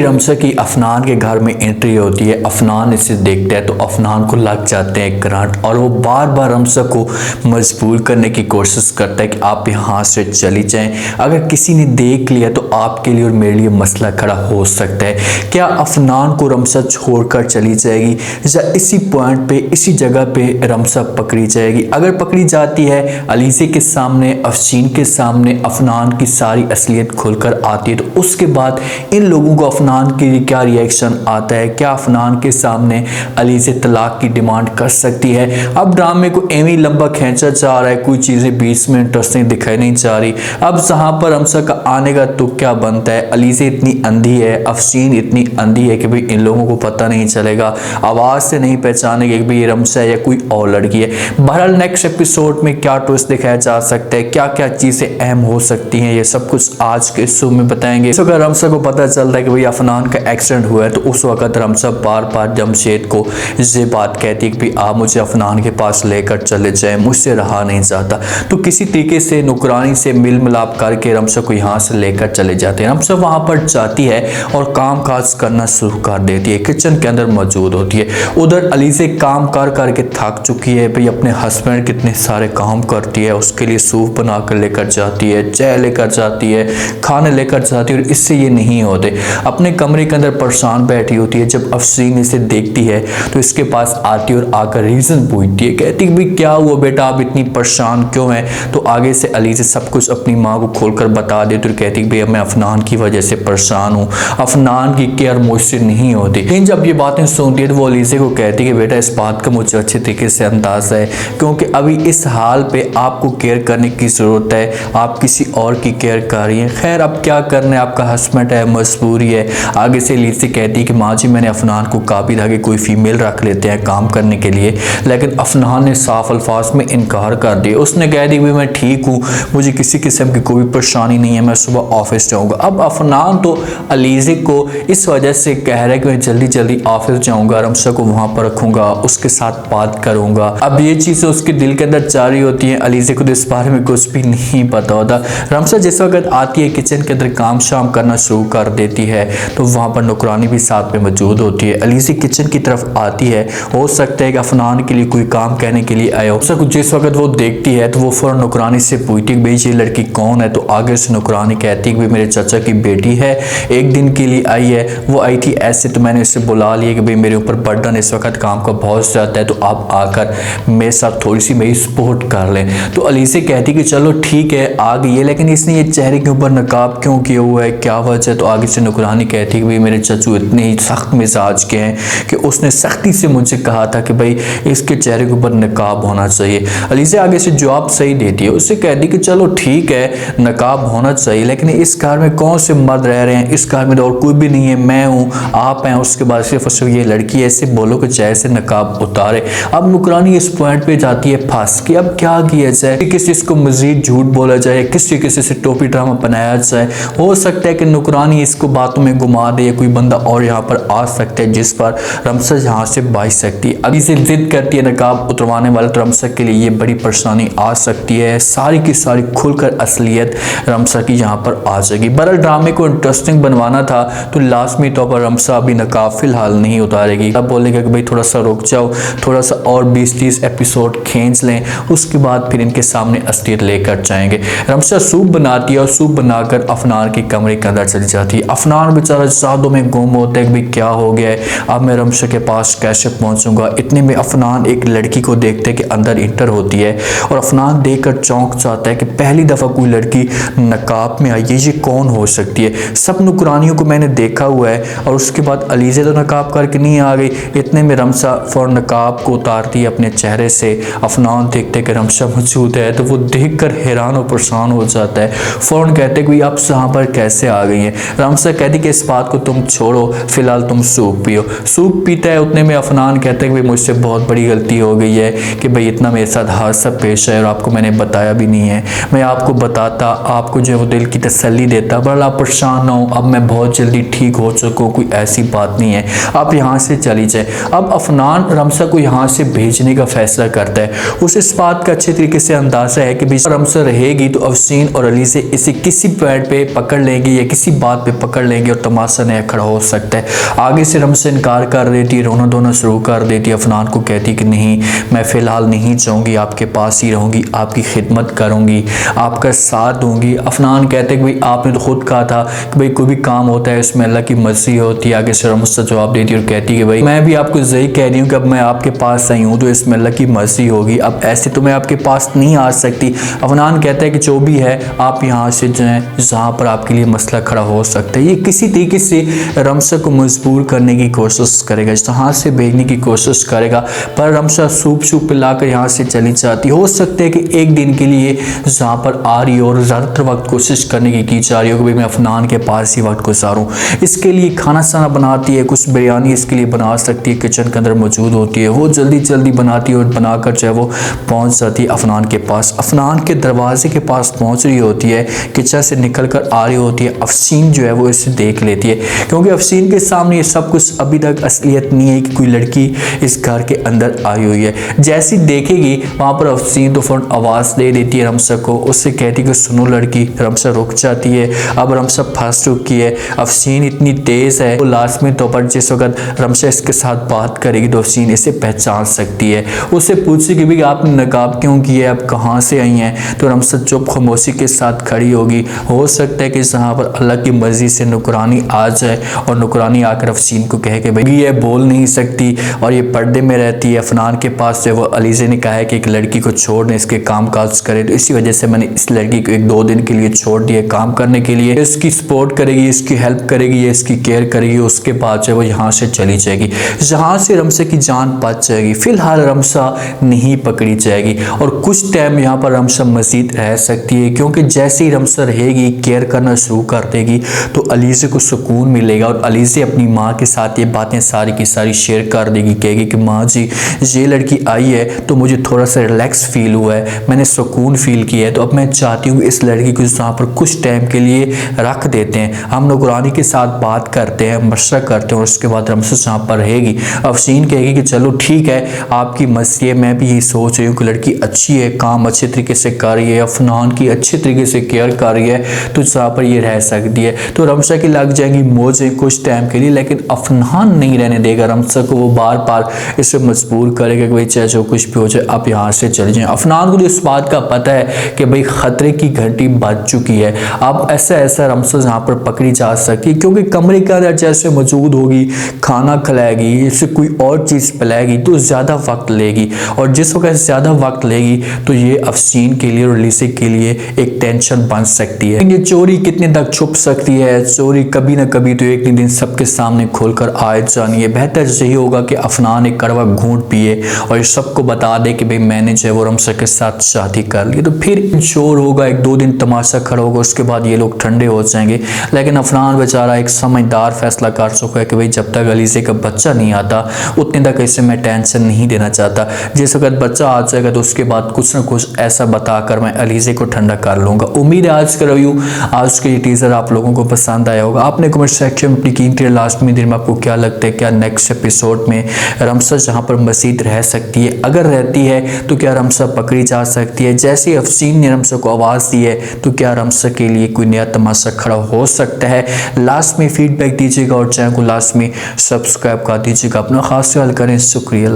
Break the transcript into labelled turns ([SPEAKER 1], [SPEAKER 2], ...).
[SPEAKER 1] रमसा की अफनान के घर में एंट्री होती है। अफनान इसे देखता है तो अफनान को लग जाते हैं करंट और वो बार बार रमसा को मजबूर करने की कोशिश करता है कि आप यहाँ से चली जाएं। अगर किसी ने देख लिया तो आपके लिए और मेरे लिए मसला खड़ा हो सकता है। क्या अफनान को रमसा छोड़कर चली जाएगी या इसी पॉइंट पे, इसी जगह पे रमसा पकड़ी जाएगी? अगर पकड़ी जाती है, अलीज़े के सामने, अफशीन के सामने अफनान की सारी असलियत खुलकर आती है, तो उसके बाद इन लोगों को अफनान के लिए क्या रिएक्शन आता है? क्या अफनान के सामने अलीज़े तलाक की डिमांड कर सकती है? अब ड्रामे को एवं लंबा खींचा जा रहा है, कोई चीज़ें बीच में इंटरेस्टिंग दिखाई नहीं जा रही। अब जहाँ पर रमसा का आने का तो क्या बनता है? अलीज़े इतनी अंधी है, अफशीन इतनी अंधी है कि भाई इन लोगों को पता नहीं चलेगा, आवाज़ से नहीं पहचानेंगे कि भाई ये रमसा है या कोई और लड़की है। बहरहाल नेक्स्ट एपिसोड में क्या ट्विस्ट दिखाया जा सकता है, क्या क्या चीज़ें अहम हो सकती हैं, ये सब कुछ आज के शो में बताएंगे। तो अगर रमसा को पता चलता है कि भाई अफनान का एक्सीडेंट हुआ है तो उस वक्त रमसा बार बार जमशेद को ये बात कहती है कि भाई आप मुझे अफनान के पास लेकर चले जाएं, मुझसे रहा नहीं जाता। तो किसी तरीके से नुकरानी से मिल मिलाप करके रमसा को यहाँ से लेकर चले जाते हैं। रमसा वहाँ पर जाती है और काम काज करना शुरू कर देती है, किचन के अंदर मौजूद होती है। उधर अलीज़े काम कर करके थक चुकी है, भाई अपने हस्बैंड कितने सारे काम करती है, उसके लिए सूप बना कर लेकर जाती है, चाय लेकर जाती है, खाने लेकर जाती है, और इससे ये नहीं होते। अपने कमरे के अंदर परेशान बैठी होती है। जब अफशीन इसे देखती है तो इसके पास आती है और आकर रीज़न पूछती है, कहती है भाई क्या हुआ बेटा, आप इतनी परेशान क्यों हैं? तो आगे से अलीज़े सब कुछ अपनी माँ को खोलकर बता देती और कहती है भाई मैं अफनान की वजह से परेशान हूँ, अफनान की केयर मुझसे नहीं होती। लेकिन जब ये बातें सुनती है तो वो अलीज़े को कहती है कि बेटा इस बात का मुझे अच्छे तरीके से अंदाज़ा है, क्योंकि अभी इस हाल पे आपको केयर करने की ज़रूरत है, आप किसी और की केयर कर रही हैं। खैर अब क्या करना है, आपका हस्बैंड है, मजबूरी है। आगे से अलीज़े कहती है कि माँ जी मैंने अफनान को काबी था कि कोई फीमेल रख लेते हैं काम करने के लिए, लेकिन अफनान ने साफ अल्फाज में इनकार कर दिया। उसने कह दी मैं ठीक हूँ, मुझे किसी किस्म की कोई परेशानी नहीं है, मैं सुबह ऑफिस जाऊँगा। अब अफनान तो अलीज़े को इस वजह से कह रहा है कि मैं जल्दी जल्दी ऑफिस जाऊँगा, रमसा को वहाँ पर रखूँगा, उसके साथ बात करूँगा। अब ये चीज़ें उसके दिल के अंदर जारी होती हैं। अलीज़े को इस बारे में कुछ भी नहीं पता होता। रमसा जिस वक्त आती है किचन के अंदर काम शाम करना शुरू कर देती है तो वहाँ पर नुकरानी भी साथ में मौजूद होती है। अलीज़े किचन की तरफ आती है, हो सकता है कि अफनान के लिए कोई काम कहने के लिए आया हो। जिस वक्त वो देखती है तो वो फौरन नुकरानी से पूछती है भाई ये लड़की कौन है? तो आगे से नुकरानी कहती है कि मेरे चाचा की बेटी है, एक दिन के लिए आई है, वो आई थी ऐसे तो मैंने इसे बुला लिया कि भाई मेरे ऊपर बर्डन इस वक्त काम का बहुत ज़्यादा है, तो आप आकर मेरे साथ थोड़ी सी मेरी सपोर्ट कर लें। तो अलीज़े कहती कि चलो ठीक है आ गई है, लेकिन इसने ये चेहरे के ऊपर नकाब क्यों किया हुआ है, क्या वजह है? तो आगे से नुकरानी कहती है कि भाई मेरे चाचू इतने ही सख्त मिजाज के हैं कि उसने सख्ती से मुझे कहा था कि भाई इसके चेहरे के ऊपर नकाब होना चाहिए। अलीज़े आगे से जवाब सही देती है, उससे कहती कि चलो ठीक है नकाब होना चाहिए, लेकिन इस घर में कौन से मर्द रह रहे हैं, इस घर में तो और कोई भी नहीं है, मैं हूँ आप हैं, उसके बाद सिर्फ ये लड़की है, ऐसे बोलो कि चेहरे से नकाब उतारे। अब नुकरानी इस पॉइंट पे जाती है फंस कि अब क्या किया जाए, किस चीज़ को मजीद झूठ बोला जाए, किस तरीके से टोपी ड्रामा बनाया जाए। हो सकता है कि नुकरानी इसको बातों में घुमा दे, कोई बंदा और यहाँ पर आ सकता है जिस पर रमसा यहाँ से बच सकती है। अभी से जिद करती है नकाब उतरवाने वाले, तो रमसा के लिए ये बड़ी परेशानी आ सकती है। सारी की सारी खुलकर असलियत रमसा की यहाँ पर आ जाएगी। बहरहाल ड्रामे को इंटरेस्टिंग बनवाना था तो लाजमी तौर पर रमसा अभी नकाब फिलहाल नहीं उतारेगी। अब बोलेगा कि भाई थोड़ा सा रुक जाओ, थोड़ा सा और 20-30 एपिसोड खींच लें, उसके बाद फिर इनके सामने असलियत लेकर जाएंगे। रमसा सूप बनाती है और सूप बनाकर अफनान के कमरे के अंदर चली जाती है। अफनान बेचारा सादों में गुम होता है कि भाई क्या हो गया है, अब मैं रमसा के पास कैसे पहुंचूंगा। इतने में अफनान एक लड़की को देखते कि अंदर इंटर होती है और अफनान देखकर चौंक जाता है कि पहली दफ़ा कोई लड़की नकाब में आई है, ये कौन हो सकती है? सब नुकरानियों को मैंने देखा हुआ है। और उसके बाद अलीज़े तो नकाब करके नहीं आ गई। इतने में रमसा फौरन नकाब को उतारती है अपने चेहरे से। अफनान देखते कि रमसा मौजूद है तो वो देखकर हैरान और परेशान हो जाता है। फौरन कहते कि आप यहाँ पर कैसे आ गई हैं? रमसा कहती कि इस बात को तुम छोड़ो, फिलहाल तुम सूप पियो। सूप पीता है, उतने में अफनान कहता है कि भाई मुझसे बहुत बड़ी गलती हो गई है कि भाई इतना मेरे साथ हादसा पेश है और आपको मैंने बताया भी नहीं है। मैं आपको बताता, आपको जो है वो दिल की तसल्ली देता, बड़ा आप परेशान ना हो, अब मैं बहुत जल्दी ठीक हो चुका हूँ, कोई ऐसी बात नहीं है, आप यहाँ से चली जाए। अब अफनान रमसा को यहाँ से भेजने का फैसला करता है। उसे इस बात का अच्छे तरीके से अंदाजा है कि भाई रमसा रहेगी तो अफशीन और अलीज़े इसे किसी पॉइंट पे पकड़ लेंगे या किसी बात पे पकड़ लेंगे और तमाशा नया खड़ा हो सकता है। आगे से रमसा इनकार कर देती है, रोना धोना शुरू कर देती है। अफनान को कहती कि नहीं, मैं फ़िलहाल नहीं चाहूँगी, आपके पास ही रहूँगी, आपकी खिदमत करूँगी, आपका साथ दूँगी। अफनान कहते कि भाई आपने तो खुद कहा था कि भाई कोई भी काम होता है उसमें अल्लाह की मर्जी होती है। आगे से रमसा जवाब देती है और कहती है कि भाई मैं भी आपको यही कह रही हूँ कि अब मैं आपके पास आई हूँ तो इसमें अल्लाह की मर्जी होगी, अब ऐसे तो मैं आपके पास नहीं आ सकती। अफनान कहता है कि जो भी है आप यहाँ से जाएँ जहाँ पर आपके लिए मसला खड़ा हो सकता है। ये किसी तरीके से रमसा को मजबूर करने की कोशिश करेगा, जहाँ से भेजने की कोशिश करेगा, पर रमसा सूप शूप पिलाकर यहाँ से चली जाती। हो सकता है कि एक दिन के लिए जहाँ पर आ रही हो और ज़्यादातर वक्त कोशिश करने की जा रही हो कि भाई मैं अफनान के पास ही वक्त गुजारूं। इसके लिए खाना साना बनाती है, कुछ बिरयानी इसके लिए बना सकती है, किचन के अंदर मौजूद होती है। वो जल्दी जल्दी बनाती है और बनाकर जो है वो पहुँच जाती है अफनान के पास। अफनान के दरवाजे के पास पहुँच रही होती है, किचन से निकल कर आ रही होती है। अफसीन जो है वो इसे देख लेती है, क्योंकि अफसीन के सामने ये सब कुछ अभी तक असलियत नहीं है कि कोई लड़की इस घर के अंदर आई हुई है। जैसी देखेगी वहाँ पर अफसीन तो फौरन आवाज़ दे देती है रमसा को, उससे कहती है कि सुनो लड़की। रमसा रुक जाती है, अब रमसा फंस चुकी है। अफसीन इतनी तेज़ है, वो लाजमी तौर पर जिस वक्त रमसा इसके साथ बात करेगी तो अफसीन इसे पहचान सकती है। उससे पूछेगी भी आपने नकाब क्यों किया है, आप कहाँ से आई हैं? तो रमसा चुप खामोशी के साथ खड़ी होगी। हो सकता है कि जहाँ पर अल्लाह की मर्जी से नुकरानी आ जाए और नुकरानी आकर अफसीन को कहे कि भाई ये बोल नहीं सकती और ये पर्दे में रहती है। अफनान के पास जो वो अलीज़े ने कहा है कि एक लड़की को छोड़ दें, इसके काम काज करे, तो इसी वजह से मैंने इस लड़की को 1-2 दिन के लिए छोड़ दिया काम करने के लिए। इसकी सपोर्ट करेगी, इसकी हेल्प करेगी, इसकी केयर करेगी, उसके बाद जो वो यहाँ से चली जाएगी, जहाँ से रमसा की जान बच जाएगी। फिलहाल रमसा नहीं पकड़ी जाएगी और कुछ टाइम यहाँ पर रमसा मजीद रह सकती है, क्योंकि जैसे ही रमसा रहेगी, केयर करना शुरू कर देगी तो अलीज़े को सुकून मिलेगा और अलीज़े अपनी माँ के साथ ये बातें सारी की सारी शेयर कर देगी। कहेगी कि माँ जी ये लड़की आई है तो मुझे थोड़ा सा रिलैक्स फील हुआ है, मैंने सुकून फील किया है, तो अब मैं चाहती हूँ इस लड़की को यहाँ पर कुछ टाइम के लिए रख देते हैं, हम नुकरानी के साथ बात करते हैं, मशवरा करते हैं और उसके बाद रमसा यहाँ पर रहेगी। अफसीन कहेगी कि चलो ठीक है, आपकी मर्जी है, मैं भी यही सोच रही हूँ कि लड़की अच्छी है, काम अच्छे तरीके से कर रही है, अफनान की अच्छे तरीके से केयर कर रही है, तो यहाँ पर ये रह सकती है। तो रमसा की लग जाएंगी मौजें कुछ टाइम के लिए, लेकिन अफनान नहीं रहने देगा रमसा को। वो बार बार इसे मजबूर करेगा कि भाई चाहे जो कुछ भी हो जाए आप यहाँ से चले जाएं। अफनान को इस बात का पता है कि भाई खतरे की घंटी बज चुकी है, अब ऐसा रमसा यहाँ पर पकड़ी जा सकती है, क्योंकि कमरे के अंदर जैसे मौजूद होगी, खाना खिलाएगी, इसे कोई और चीज़ पिलाएगी तो ज़्यादा वक्त लेगी, और जिस वक्त ज़्यादा वक्त लेगी तो ये अफसीन के लिए और अलीज़े के लिए एक टेंशन बन सकती है। ये चोरी कितने तक छुप सकती है, चोरी कभी ना कभी तो एक दिन सबके सामने खोलकर आए जानी है। बेहतर यही होगा कि अफनान एक कड़वा घूंट पिए और सबको बता दे कि भाई मैंने जो है वो रमसा के साथ शादी कर ली, तो फिर शोर होगा, 1-2 दिन तमाशा खड़ा होगा, उसके बाद ये लोग ठंडे हो जाएंगे। लेकिन अफनान बेचारा एक समझदार फैसला कर चुका है कि भाई जब तक अलीज़े का बच्चा नहीं आता उतने तक इसे मैं टेंशन नहीं देना चाहता, जिस वक्त बच्चा आ जाएगा तो उसके बाद कुछ ना कुछ ऐसा बताकर मैं अलीज़े को ठंडा कर लूँगा। उम्मीद है आज का रिव्यू, आज का ये टीज़र आप लोगों को पसंद आया होगा। आपने कमेंट सेक्शन में अपनी कीमती लास्ट में दिन में आपको क्या लगता है, क्या नेक्स्ट एपिसोड में रमसा जहाँ पर मजीद रह सकती है, अगर रहती है तो क्या रमसा पकड़ी जा सकती है? जैसे अफसीन ने रमसा को आवाज़ दी है तो क्या रमसा के लिए कोई नया तमाशा खड़ा हो सकता है? लास्ट में फीडबैक दीजिएगा और चैनल को लास्ट में सब्सक्राइब कर दीजिएगा। अपना खास ख्याल करें। शुक्रिया।